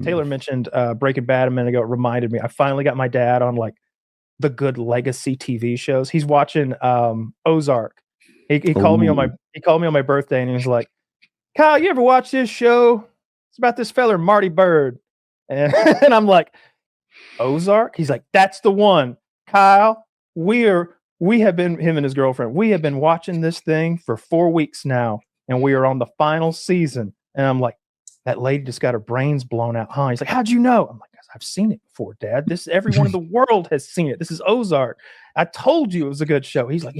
Taylor mentioned Breaking Bad a minute ago. It reminded me. I finally got my dad on like the good legacy TV shows. He's watching Ozark. He called me on my birthday and he was like, "Kyle, you ever watch this show? It's about this feller Marty Bird." And, and I'm like, "Ozark?" He's like, "That's the one, Kyle. We have been, him and his girlfriend, we have been watching this thing for 4 weeks now, and we are on the final season." And I'm like, "That lady just got her brains blown out, huh?" He's like, "How'd you know?" I'm like, "I've seen it before, Dad. This everyone in the world has seen it. This is Ozark. I told you it was a good show." He's like,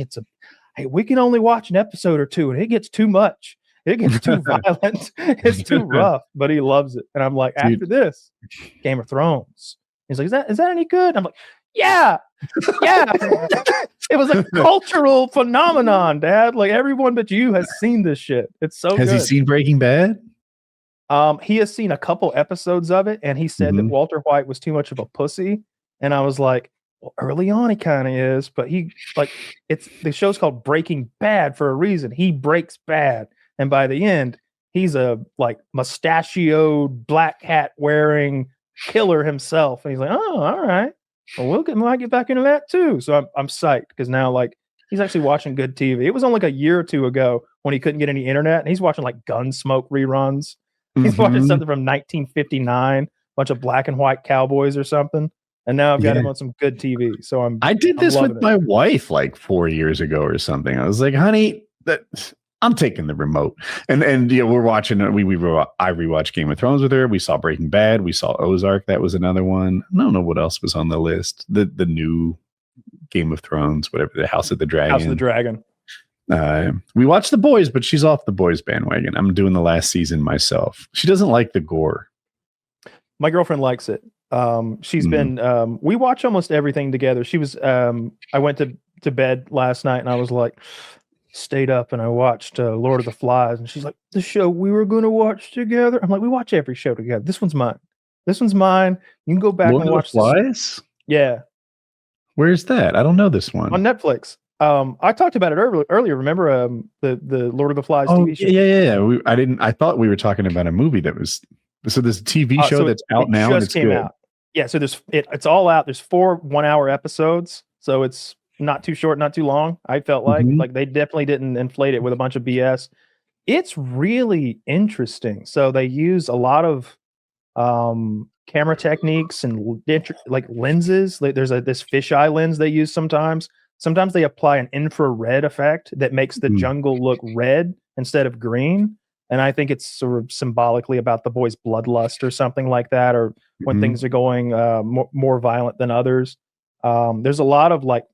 "Hey, we can only watch an episode or two, and it gets too much. It gets too violent. It's too rough." But he loves it. And I'm like, "After this, Game of Thrones." He's like, is that any good?" I'm like, yeah. It was a cultural phenomenon, Dad. Like everyone but you has seen this shit. It's so Has good. he seen Breaking Bad? He has seen a couple episodes of it, and he said that Walter White was too much of a pussy. And I was like, well, early on he kind of is, but the show's called Breaking Bad for a reason. He breaks bad, and by the end, he's a like mustachioed, black hat wearing killer himself. And he's like, "Oh, all right. Well, might get back into that too." So I'm psyched because now like he's actually watching good TV. It was only like a year or two ago when he couldn't get any internet, and he's watching like Gunsmoke reruns. He's watching something from 1959, a bunch of black and white cowboys or something. And now I've got him on some good TV. So I did this with my wife like 4 years ago or something. I was like, "Honey, I'm taking the remote." And we're watching I rewatched Game of Thrones with her. We saw Breaking Bad, we saw Ozark, that was another one. I don't know what else was on the list. The new Game of Thrones, whatever, the House of the Dragon. House of the Dragon. We watched The Boys, but she's off the Boys bandwagon. I'm doing the last season myself. She doesn't like the gore. My girlfriend likes it. She's been we watch almost everything together. She was I went to bed last night and I was like, stayed up and I watched Lord of the Flies, and she's like, "The show we were going to watch together." I'm like, "We watch every show together. This one's mine. You can go back and watch Lord of the Flies." Yeah. Where's that? I don't know this one. On Netflix. I talked about it earlier. Remember the Lord of the Flies TV show? Yeah. I thought we were talking about a movie that was. So there's a TV show that's out now and it's good. Out. Yeah, so it's all out. There's 4 1-hour episodes, so it's not too short, not too long. I felt like they definitely didn't inflate it with a bunch of BS. It's really interesting. So they use a lot of camera techniques and like lenses. Like there's this fisheye lens they use sometimes. Sometimes they apply an infrared effect that makes the jungle look red instead of green. And I think it's sort of symbolically about the boy's bloodlust or something like that, or when things are going more violent than others. There's a lot of like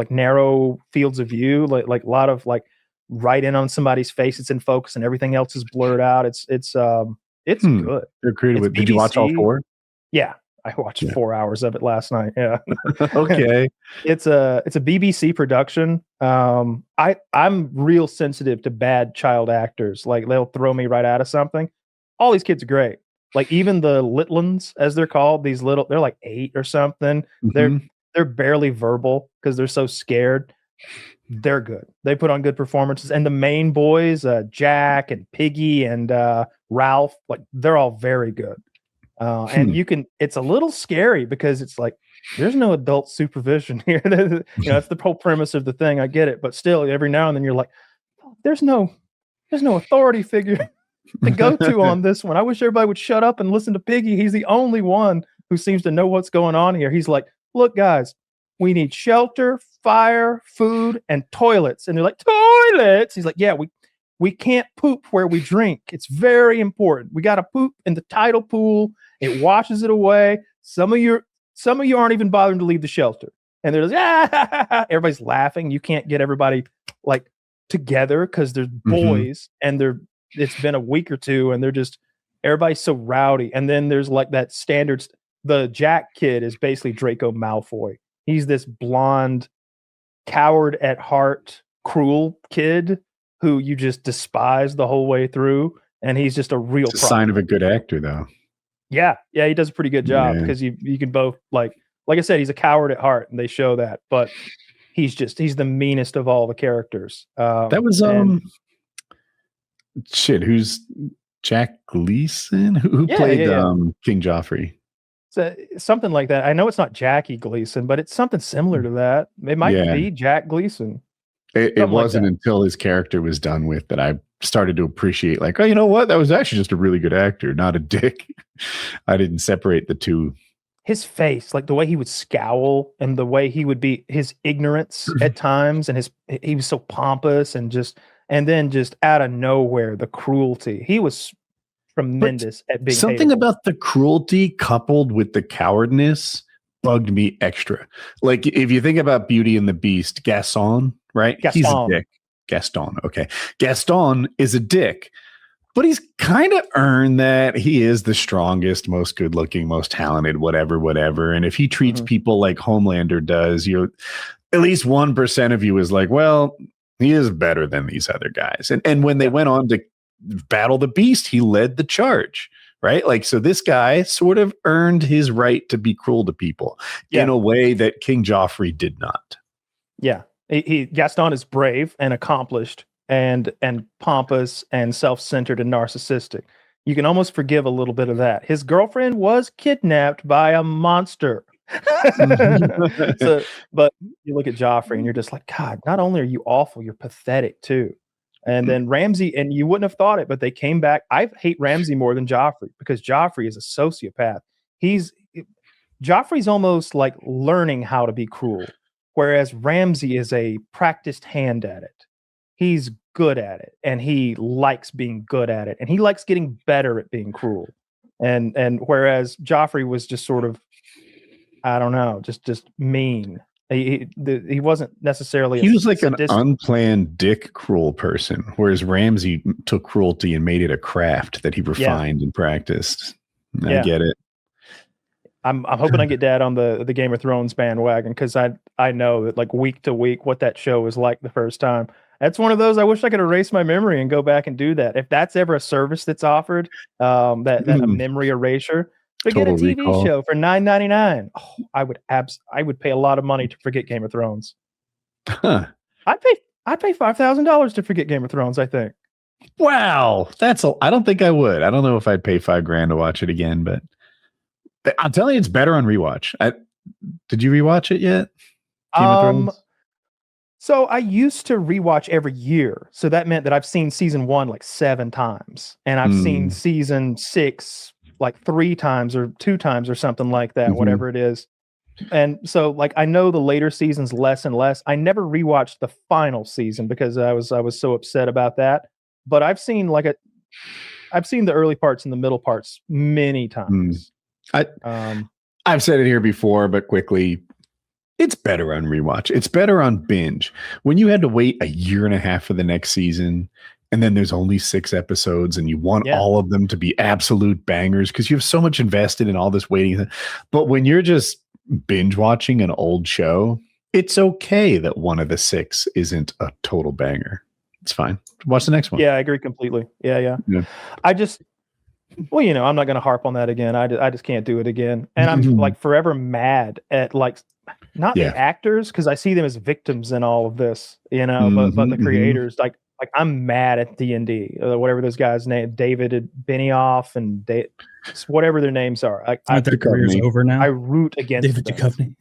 narrow fields of view, like a lot of like right in on somebody's face. It's in focus and everything else is blurred out. It's good. They're creative. Did you watch all 4? Yeah, I watched 4 hours of it last night. Yeah. Okay. It's a BBC production. I'm real sensitive to bad child actors. Like they'll throw me right out of something. All these kids are great. Like even the Litlins, as they're called, they're like 8 or something. They're barely verbal because they're so scared. They're good. They put on good performances. And the main boys, Jack and Piggy and Ralph, like they're all very good. And it's a little scary because it's like, there's no adult supervision here. That's the whole premise of the thing. I get it. But still, every now and then you're like, there's no authority figure to go to on this one. I wish everybody would shut up and listen to Piggy. He's the only one who seems to know what's going on here. He's like, "Look, guys, we need shelter, fire, food, and toilets." And they're like, "Toilets?" He's like, "Yeah, we can't poop where we drink. It's very important. We got to poop in the tidal pool. It washes it away. Some of you aren't even bothering to leave the shelter." And they're like, everybody's laughing. You can't get everybody like together because there's boys and it's been a week or two and everybody's so rowdy. And then there's like that standard. The Jack kid is basically Draco Malfoy. He's this blonde, coward at heart, cruel kid who you just despise the whole way through. And he's just a real sign of a good actor, though. Yeah, he does a pretty good job because you can both like I said, he's a coward at heart, and they show that. But he's the meanest of all the characters. That was who's Jack Gleason, who played King Joffrey. So, something like that. I know it's not Jackie Gleason, but it's something similar to that. It might be Jack Gleason. It wasn't until his character was done with that I started to appreciate, like, oh, you know what? That was actually just a really good actor, not a dick. I didn't separate the two. His face, like the way he would scowl and the way he would be, his ignorance at times, and he was so pompous and then just out of nowhere, the cruelty. He was tremendous at being something hateable. About the cruelty coupled with the cowardness bugged me extra. Like if you think about Beauty and the Beast, Gaston, right? He's a dick. Gaston, okay. Gaston is a dick, but he's kind of earned that. He is the strongest, most good-looking, most talented, whatever. And if he treats people like Homelander does, you're at least 1% of you is like, well, he is better than these other guys. And when they went on to battle the Beast, he led the charge, right? Like, so this guy sort of earned his right to be cruel to people in a way that King Joffrey did not. Yeah. Gaston is brave and accomplished and pompous and self-centered and narcissistic. You can almost forgive a little bit of that. His girlfriend was kidnapped by a monster. But you look at Joffrey and you're just like, God, not only are you awful, you're pathetic too. And then Ramsay, and you wouldn't have thought it, but they came back. I hate Ramsay more than Joffrey because Joffrey is a sociopath. Joffrey's almost like learning how to be cruel, whereas Ramsay is a practiced hand at it. He's good at it, and he likes being good at it, and he likes getting better at being cruel. And whereas Joffrey was just sort of, I don't know, just mean. He wasn't necessarily. He was like an unplanned dick cruel person, whereas Ramsay took cruelty and made it a craft that he refined and practiced. I get it. I'm hoping I get Dad on the Game of Thrones bandwagon because I know that like week to week what that show was like the first time. That's one of those I wish I could erase my memory and go back and do that. If that's ever a service that's offered, that a memory erasure. But get a TV show for $9.99. Oh, I would pay a lot of money to forget Game of Thrones. Huh. I'd pay $5,000 to forget Game of Thrones, I think. Wow. I don't think I would. I don't know if I'd pay $5,000 to watch it again, but I'm telling you, it's better on rewatch. Did you rewatch it yet? Game of Thrones? So I used to rewatch every year. So that meant that I've seen season 1 like 7 times. And I've seen season 6 like 3 times or 2 times or something like that, whatever it is. And so like I know the later seasons less and less. I never rewatched the final season because I was so upset about that. But I've seen I've seen the early parts and the middle parts many times. I've said it here before, but quickly, it's better on rewatch. It's better on binge. When you had to wait a year and a half for the next season, and then there's only 6 episodes, and you want all of them to be absolute bangers because you have so much invested in all this waiting. But when you're just binge watching an old show, it's okay that one of the 6 isn't a total banger. It's fine. Watch the next one. Yeah, I agree completely. Yeah. I just, I'm not going to harp on that again. I just can't do it again. And I'm like forever mad at like, not the actors, because I see them as victims in all of this, but the creators, like I'm mad at D&D, whatever those guys' name, David Benioff and whatever their names are. Aren't their careers over now? I root against David Duchovny.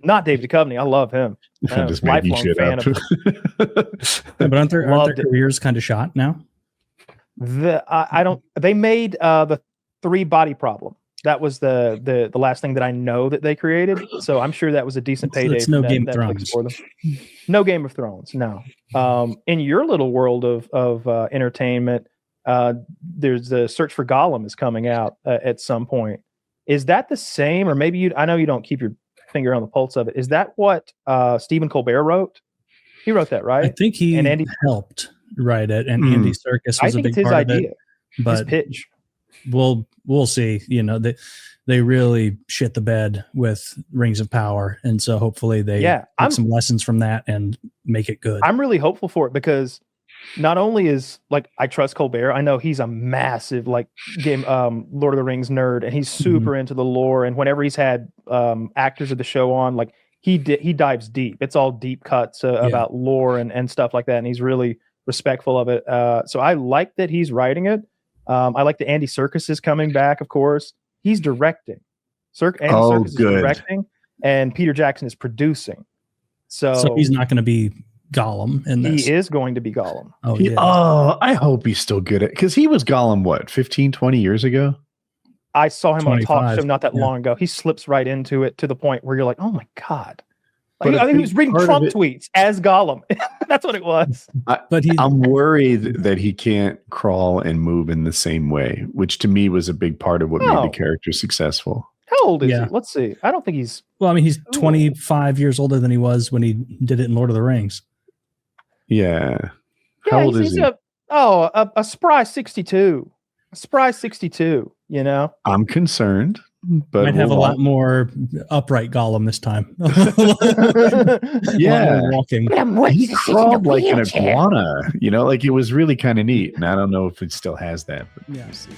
Not David Duchovny. I love him. I'm just making lifelong shit fan up. of him. But aren't their careers kind of shot now? They made the 3 Body Problem. That was the last thing that I know that they created. So I'm sure that was a decent payday. It's no Game of Thrones for them. No Game of Thrones. No. In your little world of entertainment, there's the Search for Gollum is coming out at some point. Is that the same, or maybe I know you don't keep your finger on the pulse of it. Is that what Stephen Colbert wrote? He wrote that, right? I think he helped write it, and Andy Serkis was a big part of it. But his pitch. We'll see. They really shit the bed with Rings of Power, and so hopefully they take some lessons from that and make it good. I'm really hopeful for it because not only is like I trust Colbert, I know he's a massive like Lord of the Rings nerd, and he's super into the lore. And whenever he's had actors of the show on, like he dives deep. It's all deep cuts about lore and stuff like that, and he's really respectful of it. So I like that he's writing it. I like the Andy Serkis is coming back, of course. He's directing. Andy Serkis is directing, and Peter Jackson is producing. So he's not going to be Gollum in this. He is going to be Gollum. I hope he's still good at, because he was Gollum, what, 15, 20 years ago? I saw him on a talk show not that long ago. He slips right into it to the point where you're like, oh my God. Like, I think he was reading Trump tweets as Gollum. That's what it was. I'm worried that he can't crawl and move in the same way, which to me was a big part of what made the character successful. How old is he? Let's see. I don't think he's... Well, I mean, he's 25 years older than he was when he did it in Lord of the Rings. Yeah. How old is he? A spry 62. A spry 62, you know? I'm concerned, but might have a lot more upright Gollum this time. Yeah. Walking. He crawled like an iguana, you know, like it was really kind of neat. And I don't know if it still has that, but we'll see.